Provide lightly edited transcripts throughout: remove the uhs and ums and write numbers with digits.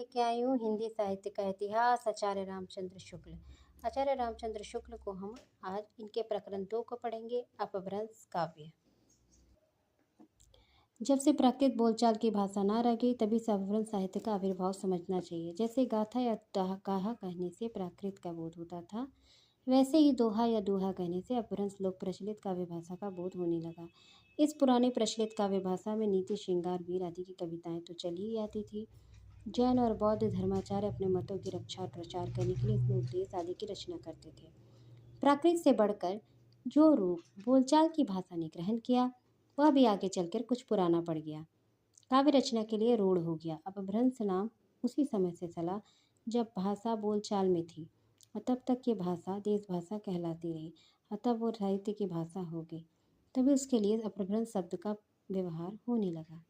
लेके आई हूँ हिंदी साहित्य का इतिहास आचार्य रामचंद्र शुक्ल। आचार्य रामचंद्र शुक्ल को हम आज इनके प्रकरण 2 को पढ़ेंगे। अपभ्रंश काव्य। जब से प्राकृत बोलचाल की भाषा ना रह गई तभी से अपभ्रंश साहित्य का आविर्भाव समझना चाहिए। जैसे गाथा या कहा कहने से प्राकृत का बोध होता था, वैसे ही दोहा या दूहा कहने से अपभ्रंश लोक प्रचलित काव्य भाषा का बोध होने लगा। इस पुरानी प्रचलित काव्य भाषा में नीति, श्रृंगार, वीर आदि की कविताएं तो चली ही आती थी। जैन और बौद्ध धर्माचार्य अपने मतों की रक्षा और प्रचार करने के लिए इसमें उपदेश आदि की रचना करते थे। प्राकृत से बढ़कर जो रूप बोलचाल की भाषा ने ग्रहण किया वह भी आगे चलकर कुछ पुराना पड़ गया, काव्य रचना के लिए रूढ़ हो गया। अपभ्रंश नाम उसी समय से चला जब भाषा बोलचाल में थी और तब तक ये भाषा देश भाषा कहलाती रही और तब वो साहित्य की भाषा हो गई, तभी उसके लिए अपभ्रंश शब्द का व्यवहार होने लगा।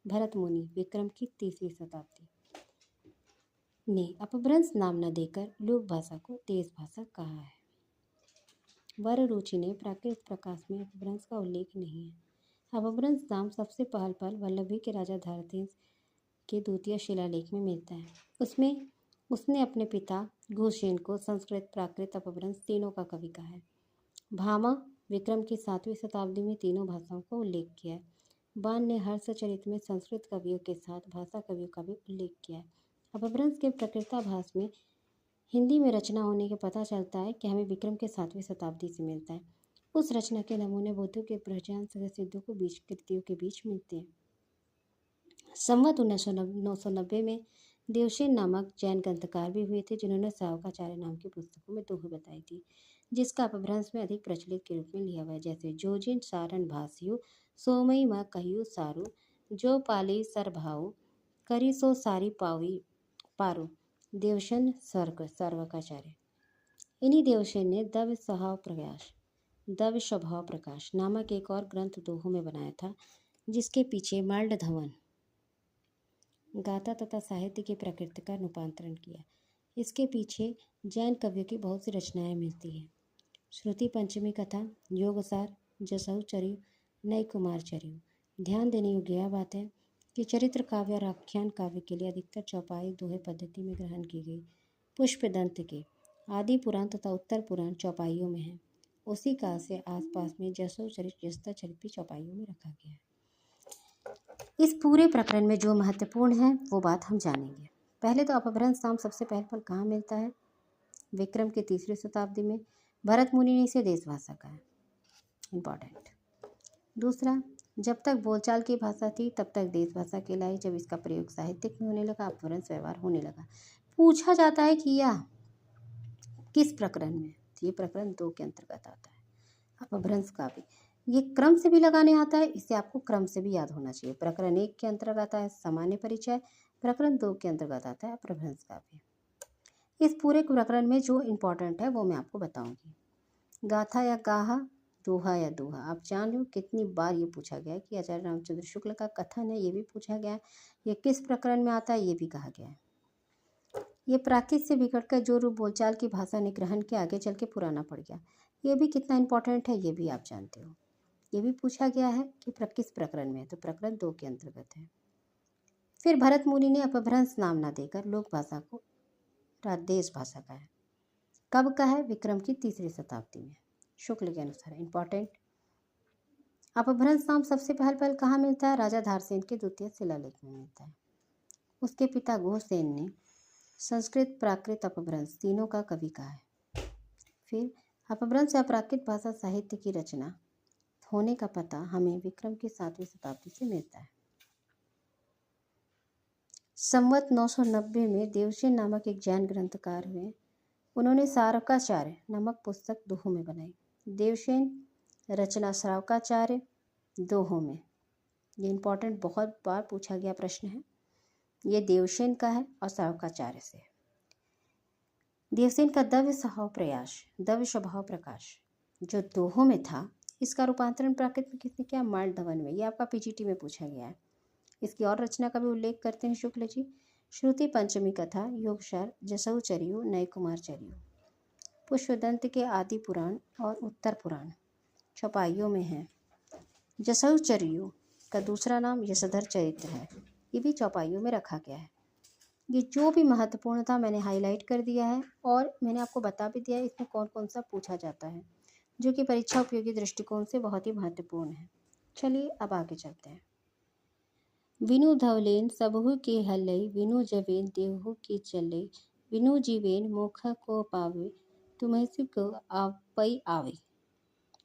भरत मुनि विक्रम की 3वीं शताब्दी ने अपभ्रंश नाम न देकर लोक भाषा को देश भाषा कहा है। वर रुचि ने प्राकृत प्रकाश में अपभ्रंश का उल्लेख नहीं है। अपभ्रंश नाम सबसे पहल वल्लभी के राजा धारतेश के द्वितीय शिलालेख में मिलता है। उसमें उसने अपने पिता घुसेन को संस्कृत, प्राकृत, अपभ्रंश तीनों का कवि कहा है। भामा विक्रम की 7वीं शताब्दी में तीनों भाषाओं का उल्लेख किया है। बाण ने हर्षचरित में संस्कृत कवियों के साथ भाषा कवियों का भी उल्लेख किया है। अपभ्रंश के प्रकृताभास में हिंदी में रचना होने के पता चलता है कि हमें विक्रम के 7वीं शताब्दी से मिलता है। उस रचना के नमूने बौद्धों के प्रहजान सिद्धों को बीच कृतियों के बीच मिलते हैं। संवत 990 में देवसेन नामक जैन ग्रंथकार भी हुए थे, जिन्होंने श्रावकाचार्य नाम की पुस्तकों में दोहे बताई थी, जिसका अपभ्रंश में अधिक प्रचलित के रूप में लिया हुआ है। जैसे जो जिन सारण भाषियो सोमई म कहियो सारू, जो पाली सर भाऊ करी सो सारी पावी पारो। देवसेन श्रावकाचार्य। इन्हीं देवसेन ने दव्य स्वभाव प्रकाश नामक एक और ग्रंथ दोहों में बनाया था, जिसके पीछे माल्ड धवन गाथा तथा साहित्य की प्रकृति का रूपांतरण किया। इसके पीछे जैन कवियों की बहुत सी रचनाएं मिलती हैं। श्रुति पंचमी कथा, योगसार, जसहुचर्यु, नय कुमारचर्यु। ध्यान देने योग्य यह बात है कि चरित्र काव्य और आख्यान काव्य के लिए अधिकतर चौपाई दोहे पद्धति में ग्रहण की गई। पुष्पदंत के आदि पुराण तथा उत्तर पुराण चौपाइयों में है। उसी काल से आसपास में जसोचरित, जस्ताचरित भी चौपाइयों में रखा गया है। इस पूरे प्रकरण में जो महत्वपूर्ण है वो बात हम जानेंगे। पहले तो अपभ्रंश नाम सबसे पहले कहाँ मिलता है? विक्रम के 3री शताब्दी में भरत मुनि ने इसे देश भाषा कहा है। इम्पॉर्टेंट। दूसरा, जब तक बोलचाल की भाषा थी तब तक देश भाषा कहलाई। जब इसका प्रयोग साहित्यिक में होने लगा, अपभ्रंश व्यवहार होने लगा। पूछा जाता है कि यह किस प्रकरण में? ये प्रकरण 2 के अंतर्गत आता है। अपभ्रंश काव्य ये क्रम से भी लगाने आता है, इसे आपको क्रम से भी याद होना चाहिए। प्रकरण 1 के अंतर्गत आता है सामान्य परिचय, प्रकरण 2 के अंतर्गत आता है अपभ्रंश काव्य। इस पूरे प्रकरण में जो इम्पोर्टेंट है वो मैं आपको बताऊंगी। गाथा या गाहा, दोहा या दोहा। आप जान लो कितनी बार ये पूछा गया है कि आचार्य रामचंद्र शुक्ल का कथन है, ये भी पूछा गया है। ये किस प्रकरण में आता है ये भी कहा गया है। ये प्राकृत से बिगड़कर जो रूप बोलचाल की भाषा ने ग्रहण किया आगे चल के पुराना पड़ गया। ये भी कितना इंपॉर्टेंट है ये भी आप जानते हो। ये भी पूछा गया है कि किस प्रकरण में है, तो प्रकरण 2 के अंतर्गत है। फिर भरत मुनि ने अपभ्रंश नाम ना देकर लोक भाषा को देश भाषा का है। कब का है? विक्रम की 3री शताब्दी में शुक्ल के अनुसार। इंपॉर्टेंट। अपभ्रंश नाम सबसे पहल कहाँ मिलता है? राजा धारसेन के द्वितीय शिलालेख में मिलता है। उसके पिता घोषसेन ने संस्कृत, प्राकृत, अपभ्रंश तीनों का कवि कहा है। फिर अपभ्रंश या प्राकृत भाषा साहित्य की रचना होने का पता हमें विक्रम की 7वीं शताब्दी से मिलता है। संवत 990 में देवसेन नामक एक जैन ग्रंथकार हुए। उन्होंने श्रावकाचार्य नामक पुस्तक दोहों में बनाई। देवसेन रचना श्रावकाचार्य दोहों में। ये इंपॉर्टेंट, बहुत बार पूछा गया प्रश्न है। ये देवसेन का है और श्रावकाचार्य से है। देवसेन का दव्य स्वभाव प्रकाश जो दोहों में था, इसका रूपांतरण प्राकृत में किसने किया? माल्ड धवन में। ये आपका पीजीटी में पूछा गया है। इसकी और रचना का भी उल्लेख करते हैं शुक्ल जी। श्रुति पंचमी कथा, योगसार, जसहुचर्यु, नय कुमारचर्यु। पुष्पदंत के आदि पुराण और उत्तर पुराण चौपाइयों में है। जसहुचर्यु का दूसरा नाम यशोधर चरित्र है। ये भी चौपाइयों में रखा गया है। ये जो भी महत्वपूर्ण था मैंने हाईलाइट कर दिया है और मैंने आपको बता भी दिया है इसमें कौन कौन सा पूछा जाता है, जो कि परीक्षा उपयोगी दृष्टिकोण से बहुत ही महत्वपूर्ण है। चलिए अब आगे चलते हैं। विनु धवलेन सबहु के हल्लई, विनु जवेन देहु की चलई, विनु जीवेन मोखा को पावे, तुम्हें को आपई आवे।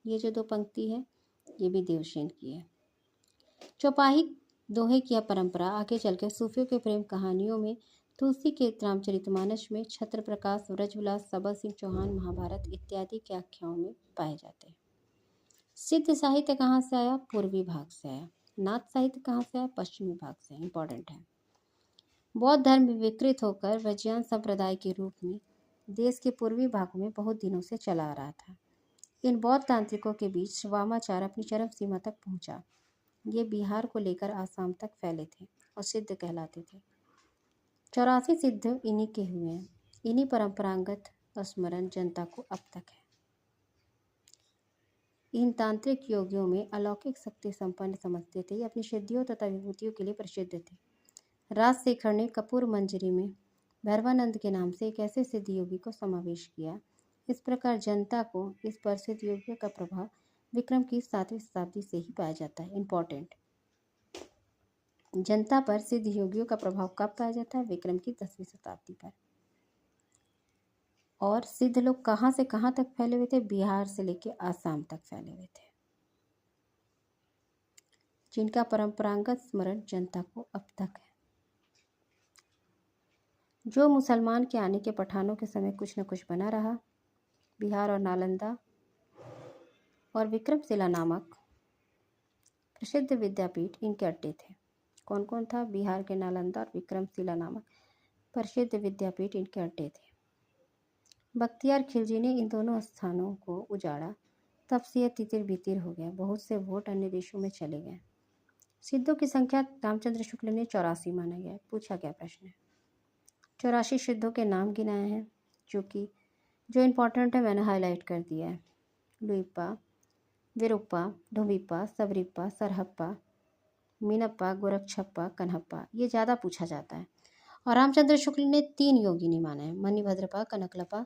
ये जो दो पंक्ति है ये भी देवसेन की है। चौपाही दोहे की परंपरा आगे चलकर सूफियों के प्रेम कहानियों में, तुलसी के रामचरितमानस में, छत्र प्रकाश, व्रजविलास, सबल सिंह चौहान, महाभारत इत्यादि के आख्यानों में पाए जाते हैं। सिद्ध साहित्य कहाँ से आया? पूर्वी भाग से आया। नाथ साहित्य कहाँ से आया? पश्चिमी भाग से। इंपॉर्टेंट है। बौद्ध धर्म विकृत होकर वज्रयान संप्रदाय के रूप में देश के पूर्वी भागों में बहुत दिनों से चला आ रहा था। इन बौद्ध तांत्रिकों के बीच वामाचार अपनी चरम सीमा तक पहुंचा। ये बिहार को लेकर आसाम तक फैले थे और सिद्ध कहलाते थे। 84 सिद्ध इन्हीं के हुए हैं। इन्हीं परंपरागत स्मरण जनता को अब तक है। इन तांत्रिक योगियों में अलौकिक शक्ति संपन्न समझते थे। अपनी सिद्धियों तथा विभूतियों के लिए प्रसिद्ध थे। राजशेखर ने कपूर मंजरी में भैरवानंद के नाम से एक ऐसे सिद्ध योगी को समावेश किया। इस प्रकार जनता को इस पर सिद्ध योगियों का प्रभाव विक्रम की 7वीं शताब्दी से ही पाया जाता है। इंपॉर्टेंट, जनता पर सिद्ध योगियों का प्रभाव कब पाया जाता है? विक्रम की 10वीं शताब्दी पर। और सिद्ध लोग कहाँ से कहाँ तक फैले हुए थे? बिहार से लेकर आसाम तक फैले हुए थे, जिनका परंपरागत स्मरण जनता को अब तक है। जो मुसलमान के आने के पठानों के समय कुछ न कुछ बना रहा, बिहार और नालंदा और विक्रमशिला नामक प्रसिद्ध विद्यापीठ इनके अड्डे थे। कौन कौन था? बिहार के नालंदा और विक्रमशिला नामक प्रसिद्ध विद्यापीठ इनके अड्डे थे। बख्तियार खिलजी ने इन दोनों स्थानों को उजाड़ा, तब से यह तितिर बितिर हो गया। बहुत से वोट अन्य देशों में चले गए। सिद्धों की संख्या रामचंद्र शुक्ल ने 84 माना गया। पूछा गया प्रश्न है। 84 सिद्धों के नाम गिनाए हैं, जो इम्पोर्टेंट है मैंने हाईलाइट कर दिया है। लुइप्पा, विरुप्पा, ढोबिप्पा, सबरिप्पा, सरहप्पा, मीनप्पा, गोरक्षप्पा, कन्हप्पा। ये ज़्यादा पूछा जाता है। और रामचंद्र शुक्ल ने 3 योगिनी माना है, मणिभद्रपा, कनकलपा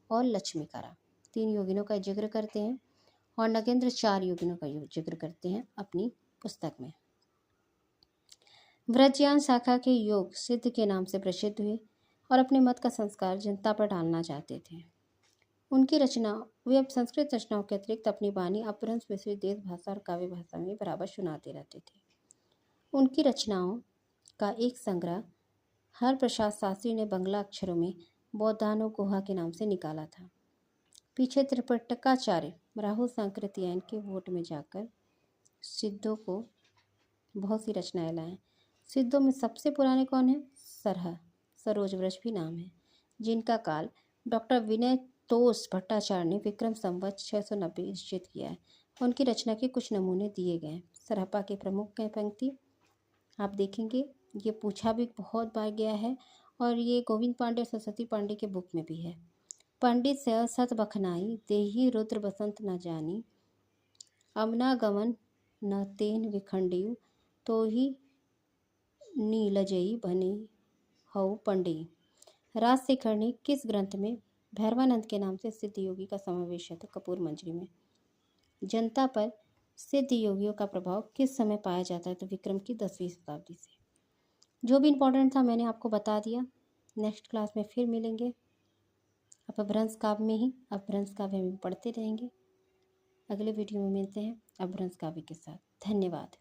और लक्ष्मीकारा। 3 योगिनों का जिक्र करते हैं और नगेंद्र 4 योगिनों का जिक्र करते हैं अपनी पुस्तक में। व्रजयान शाखा के योग सिद्ध के नाम से प्रसिद्ध हुए और अपने मत का संस्कार जनता पर डालना चाहते थे। उनकी रचना वे अब संस्कृत रचनाओं के अतिरिक्त अपनी वाणी अपभ्रंश मिश्रित देश भाषा और काव्य भाषा में बराबर सुनाते रहते थे। उनकी रचनाओं का एक संग्रह हर प्रसाद शास्त्री ने बंगला अक्षरों में बौद्धानो गुहा के नाम से निकाला था। पीछे त्रिपिटकाचार्य राहुल सांकृत्यायन के वोट में जाकर सिद्धों को बहुत सी रचनाएं लाए। सिद्धों में सबसे पुराने कौन है? सरह, सरोज व्रज भी नाम है, जिनका काल डॉक्टर विनय तोष भट्टाचार्य ने विक्रम संवत 690 निश्चित किया है। उनकी रचना के कुछ नमूने दिए गए। सरहप्पा की प्रमुख पंक्ति आप देखेंगे, ये पूछा भी बहुत बार गया है और ये गोविंद पांडे और सरस्वती पांडे के बुक में भी है। पंडित से सत बखनाई, देही रुद्र बसंत न जानी, अमना गमन न तेन विखंडियु, तो ही नीलजयी बने हऊ पंडे। राजशेखर ने किस ग्रंथ में भैरवानंद के नाम से सिद्ध योगी का समावेश है? तो कपूर मंजरी में। जनता पर सिद्ध योगियों का प्रभाव किस समय पाया जाता है? तो विक्रम की 10वीं शताब्दी से। जो भी इम्पोर्टेंट था मैंने आपको बता दिया। नेक्स्ट क्लास में फिर मिलेंगे। अपभ्रंश काव्य में ही अपभ्रंश काव्य में पढ़ते रहेंगे। अगले वीडियो में मिलते हैं अपभ्रंश काव्य के साथ। धन्यवाद।